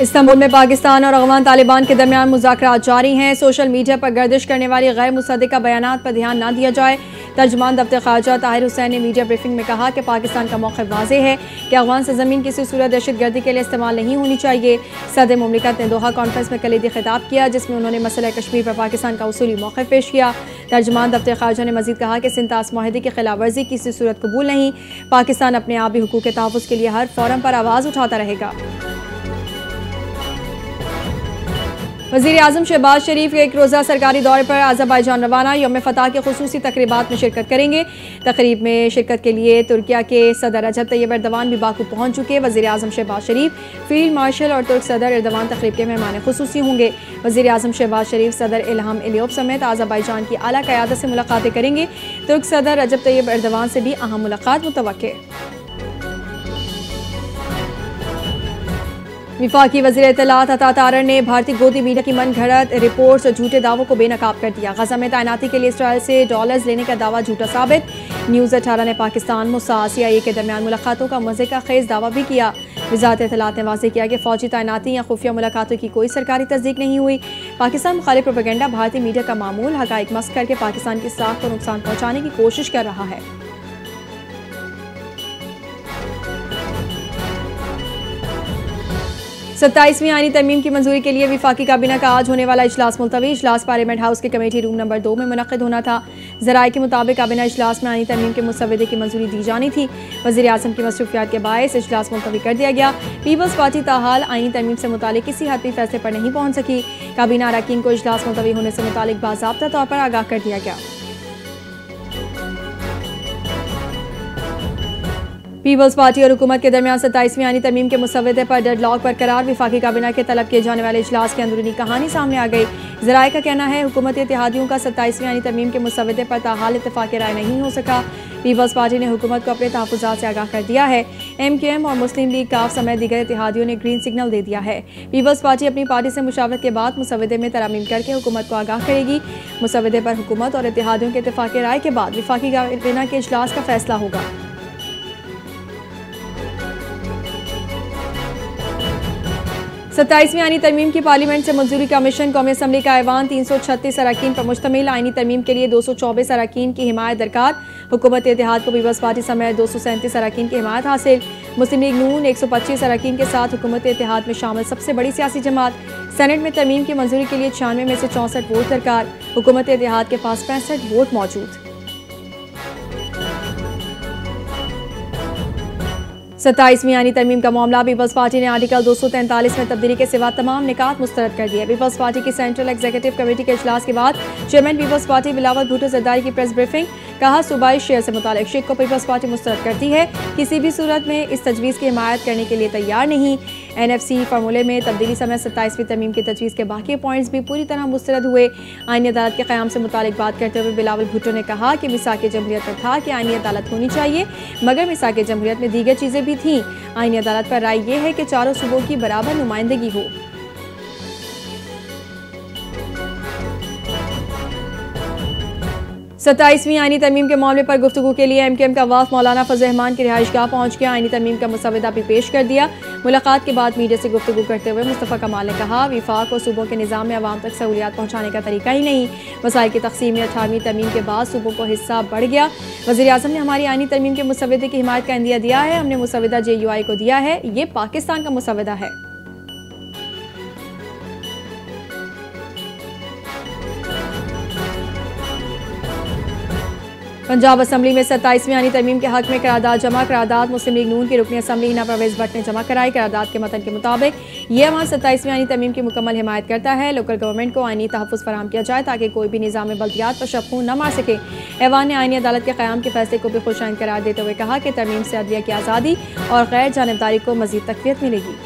Istanbul में पाकिस्तान और अफगान तालिबान के दरमियान मुज़ाकरात जारी हैं। सोशल मीडिया पर गर्दिश करने वाली गैर मुसद्दिक़ा बयानात पर ध्यान न दिया जाए। तर्जुमान दफ्तर ख़ारजा ताहिर हुसैन ने मीडिया ब्रीफिंग में कहा कि पाकिस्तान का मौक़िफ़ वाज़ेह है कि अफगान सरज़मीन किसी सूरत दहशतगर्दी के लिए इस्तेमाल नहीं होनी चाहिए। सदर मुमलिकत ने दोहा कॉन्फ्रेंस में कलीदी खिताब किया, जिसमें उन्होंने मसला कश्मीर पर पाकिस्तान का उसूली मौक़िफ़ पेश किया। तर्जुमान दफ्तर ख़ारजा ने मज़ीद कहा कि सिंतास मुआहदे की खिलाफ वर्जी किसी सूरत कबूल नहीं। पाकिस्तान अपने आप भी हुकूक़ के तहफ़्फ़ुज़ के लिए हर फोरम पर आवाज़ उठाता रहेगा। वज़ीर आज़म शहबाज शरीफ एक रोज़ा सरकारी दौरे पर अज़रबैजान रवाना। यौम फ़तह के ख़ुसूसी तक़रीबात में शिरकत करेंगे। तक़रीब में शिरकत के लिए तुर्किया के सदर रजब तैयब एर्दोगान भी बाकू पहुँच चुके। वज़ीर आज़म शहबाज शरीफ, फील्ड मार्शल और तुर्क सदर एर्दोगान तक़रीब के मेहमान ख़ुसूसी होंगे। वज़ीर आज़म शहबाज शरीफ सदर इल्हाम एलियोव समेत अज़रबैजान की आला क़यादत से मुलाकातें करेंगे। तुर्क सदर रजब तैयब एर्दोगान से भी अहम मुलाकात मुतवक्के। विफाकी वज़ीर इत्तलात अता तारर ने भारतीय गोदी मीडिया की मन घड़त रिपोर्ट्स और झूठे दावों को बेनकाब कर दिया। गजा में तैनाती के लिए इसराइल से डॉलर्स लेने का दावा झूठा साबित। न्यूज़ 18 ने पाकिस्तान, मोसाद, CIA के दरमियान मुलाकातों का मज़े का खेज दावा भी किया। वज़ारत इत्तलात ने वाज़ेह किया कि फ़ौजी तैनाती या खुफिया मुलाकातों की कोई सरकारी तस्दीक नहीं हुई। पाकिस्तान मुखालिफ प्रोपेगेंडा भारतीय मीडिया का मामूल हक़ाइक़ मस्ख़ करके पाकिस्तान की साख को नुकसान पहुँचाने की कोशिश कर रहा है। 27वीं आईनी तरमीम की मंजूरी के लिए विफाकी काबीना का आज होने वाला इजलास मुलतवी। इजलास पार्लियामेंट हाउस के कमेटी रूम नंबर 2 में मुनक़्क़िद होना था। ज़राए के मुताबिक काबीना इजलास में आईनी तरमीम के मुसवदे की मंजूरी दी जानी थी। वज़ीर आज़म की मसरूफियात के बायस इजलास मुलतवी कर दिया गया। पीपल्स पार्टी ताहाल आईनी तरमीम से मुतालिक किसी हतमी फैसले पर नहीं पहुँच सकी। काबीना अरकान को इजलास मुलतवी होने से मुतालिक बाज़ाब्ता तौर पर आगाह कर दिया गया। पीपल्स पार्टी और हुकूमत के दरमियान 27वीं आईनी तरमीम के मुसवदे पर डेडलॉक बरकरार। विफाकी काबीना के तलब किए जाने वाले इजलास की अंदरूनी कहानी सामने आ गई। ज़राए का कहना है हुकूमत इत्तेहादियों का 27वीं आईनी तरमीम के मुसवदे पर ताहाल इत्तफ़ाक़ राय नहीं हो सका। पीपल्स पार्टी ने हुकूमत को अपने तहफ़्फ़ुज़ात से आगाह कर दिया है। MQM और मुस्लिम लीग काफ समेत दीगर इत्तेहादियों ने ग्रीन सिग्नल दे दिया है। पीपल्स पार्टी अपनी पार्टी से मुशावरत के बाद मुसवदे में तरमीम करके हुकूमत को आगाह करेगी। मुसवदे पर हुकूमत और इत्तेहादियों के इत्तफ़ाक़ राय के बाद विफाकी काबीना के इजलास का फैसला होगा। 27वीं आईनी तरमीम की पार्लियामेंट से मंजूरी का मिशन कौमी असम्बली का ऐवान 336 अरकान पर मुश्तमिल। आईनी तरमीम के लिए 224 अरकान की हिमायत दरकार। हुकूमत इत्तेहाद को पीपल्स पार्टी समेत 237 अरकान की हिमायत हासिल। मुस्लिम लीग नून 125 अरकान के साथ हुकूमत इत्तेहाद में शामिल सबसे बड़ी सियासी जमात। सेनेट में तरमीम की मंजूरी के लिए 96 में से 64 वोट दरकार। हुकूमत इत्तेहाद के पास 65 वोट मौजूद। 27वीं आईनी तरमीम का मामला। पीपल्स पार्टी ने आर्टिकल 243 में तब्दीली के सिवा तमाम निकात मुस्तरद कर दिए। पीपल्स पार्टी की सेंट्रल एग्जीक्यूटिव कमेटी के इजलास के बाद चेयरमैन पीपल्स पार्टी बिलावल भुट्टो जरदारी की प्रेस ब्रीफिंग। कहा सूबाई शेयर से मुतालिक शिक को पीपल्स पार्टी मुस्तरद करती है, किसी भी सूरत में इस तजवीज़ की हिमायत करने के लिए तैयार नहीं। NFC फार्मूले में तब्दीली समेत 27वीं तरमीम की तजवीज़ के बाकी पॉइंट्स भी पूरी तरह मुस्तरद हुए। आईनी अदालत के क़याम से मुतालिक बात करते हुए बिलावल भुट्टो ने कहा कि मिसाक़ जमहूरियत में था कि आईनी अदालत होनी चाहिए, मगर मिसाक़ जमहूरियत में दीगर चीज़ें भी थीं। आईनी अदालत पर राय यह है कि चारों सूबों की बराबर नुमाइंदगी हो। 27वीं आईनी तरमीम के मामले पर गुफ्तगू के लिए MQM का वफ़द मौलाना फजल रहमान की रिहाइशगाह पहुँच गया। आईनी तरमीम का मुसवदा भी पेश कर दिया। मुलाकात के बाद मीडिया से गुफ्तगू करते हुए मुस्तफ़ा कमाल ने कहा, विफाक और सूबों के निज़ाम में अवाम तक सहूलियात पहुँचाने का तरीका ही नहीं। वसाइल की तकसीम में 18वीं तरमीम के बाद सूबों को हिस्सा बढ़ गया। वज़ीर आज़म ने हमारी आईनी तरमीम के मुसवदे की हिमायत का इंदिया दिया है। हमने मुसवदा JUI को दिया है। ये पाकिस्तान का मुसवदा है। पंजाब असम्बली में 27वीं आईनी तरमीम के हक में करारदाद जमा। करारदाद मुस्लिम लीग नून की रुकनी असम्बली हिना परवेज़ भट्ट ने जमा कराई। करारदाद के मतन के मुताबिक ये अवान 27वीं आईनी तरमीम की मुकम्मल हिमायत करता है। लोकल गवर्नमेंट को आईनी तहफ़्फ़ुज़ फराहम किया जाए ताकि कोई भी निज़ाम बल्दियात पर शबखून न मार सके। ऐवान ने आईनी अदालत के क़याम के फैसले को भी खुशाइन करार देते हुए कहा कि तरमीम से अदलिया की आज़ादी और गैर जानिबदारी को मज़ीद तक़वियत मिलेगी।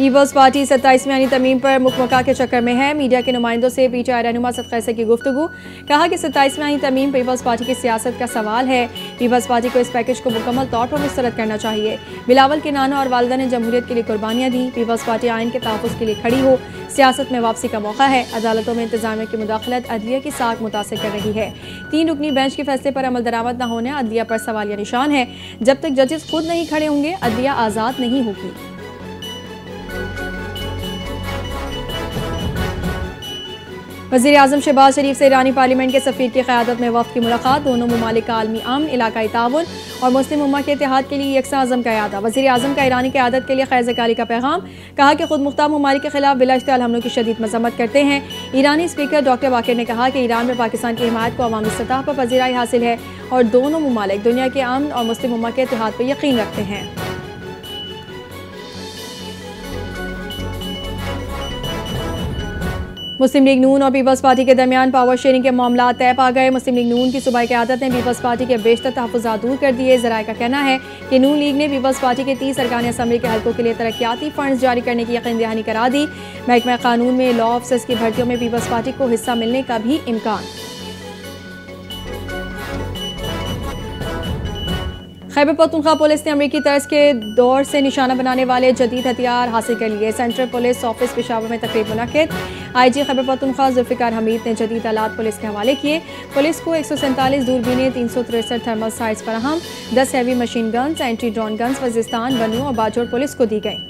पीपल्स पार्टी 27वीं यानी तरमीम पर मुकमका के चक्कर में है। मीडिया के नुमाइंदों से पीटीआई रहनुमा सद कैसे की गुफ्तगू, कहा कि 27वीं यानी तरमीम पीपल्स पार्टी की सियासत का सवाल है। पीपल्स पार्टी को इस पैकेज को मुकम्मल तौर पर मुस्तरद करना चाहिए। बिलावल के नाना और वालदा ने जमहूरियत के लिए कुर्बानियाँ दी। पीपल्स पार्टी आइन के तहफ़्फ़ुज़ के लिए खड़ी हो। सियासत में वापसी का मौका है। अदालतों में इंतजामिया की मुदाखलत अदलिया की साख मुतासिर कर रही है। 3 रुकनी बेंच के फैसले पर अमल दरामद न होने अदलिया पर सवालिया निशान है। जब तक जजेस खुद नहीं खड़े होंगे अदलिया आज़ाद नहीं होगी। वज़ीर आज़म शहबाज शरीफ से ईरानी पार्लियामेंट के सफ़ीर की क़यादत में वफ़द की मुलाकात। दोनों ममालिक का आलमी अमन, इलाकाई ताउन और मुस्लिम उम्मा के इत्तेहाद के लिए यकसा अज़म का इरादा। वज़ीर आज़म का ईरानी क़यादत के लिए खैर ज़काली का पैगाम, कहा कि खुद मुख्तार ममालिक के खिलाफ बिला इश्तिहाल हमलों की शदीद मज़म्मत करते हैं। ईरानी स्पीकर डॉक्टर बाकिर ने कहा कि ईरान में पाकिस्तान की हिमायत को अवामी सतह पर पजीराई हासिल है और दोनों ममालिक दुनिया के अमन और मुस्लिम उम्मा के इत्तेहाद पर यकीन रखते हैं। मुस्लिम लीग नून और पीपल्स पार्टी के दरमियान पावर शेयरिंग के मामला तय पा गए। मुस्लिम लीग नून की सूबाई क़यादत ने पीपल्स पार्टी के बेशतर तहफ़्फ़ुज़ात दूर कर दिए। ज़राए का कहना है कि नून लीग ने पीपल्स पार्टी के 30 अरकान असम्बली के हल्कों के लिए तरक्याती फंड्स जारी करने की यकीन दहानी करा दी। महकमा कानून में लॉ ऑफिसर्स की भर्तियों में पीपल्स पार्टी को हिस्सा मिलने का भी इम्कान। खैबर पख्तूनख्वा पुलिस ने अमरीकी तर्ज के दौर से निशाना बनाने वाले जदीद हथियार हासिल कर लिए। सेंट्रल पुलिस ऑफिस पेशावर में तकरीब मुनक्किद। IG खैबर पख्तूनख्वा जुल्फ़िकार हमीद ने जदीद आलात पुलिस के हवाले किए। पुलिस को 147 दूरबीनें, 363 थर्मल साइट्स फराहम, 10 heavy machine guns, anti drone guns Waziristan, बनू और बाजोड़ पुलिस को दी गई।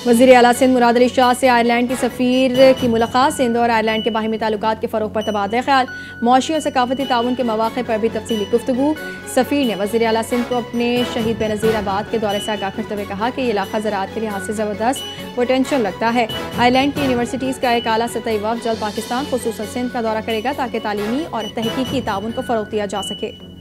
वज़ीर आला सिंध मुराद अली शाह से आयरलैंड की सफ़ीर की मुलाकात। सिंध और आयरलैंड के बाहिमी ताल्लुकात के फ़रोग़ पर तबादला ख्याल। मौशी और सकाफ़ती ताउन के मौक़े पर भी तफ़सीली गुफ्तगू। सफ़ीर ने वज़ीर आला सिंध को अपने शहीद बेनज़ीर आबाद के दौरे से आगाह करते हुए कहा कि ये इलाका ज़राअत के लिहाज से ज़बरदस्त पोटेंशियल रखता है। आयरलैंड की यूनिवर्सिटीज़ का एक आला सतही वफ़द जल्द पाकिस्तान ख़ुसूसन सिंध का दौरा करेगा ताकि तालीमी और तहक़ीक़ी ताउन को फ़रोग़ दिया जा सके।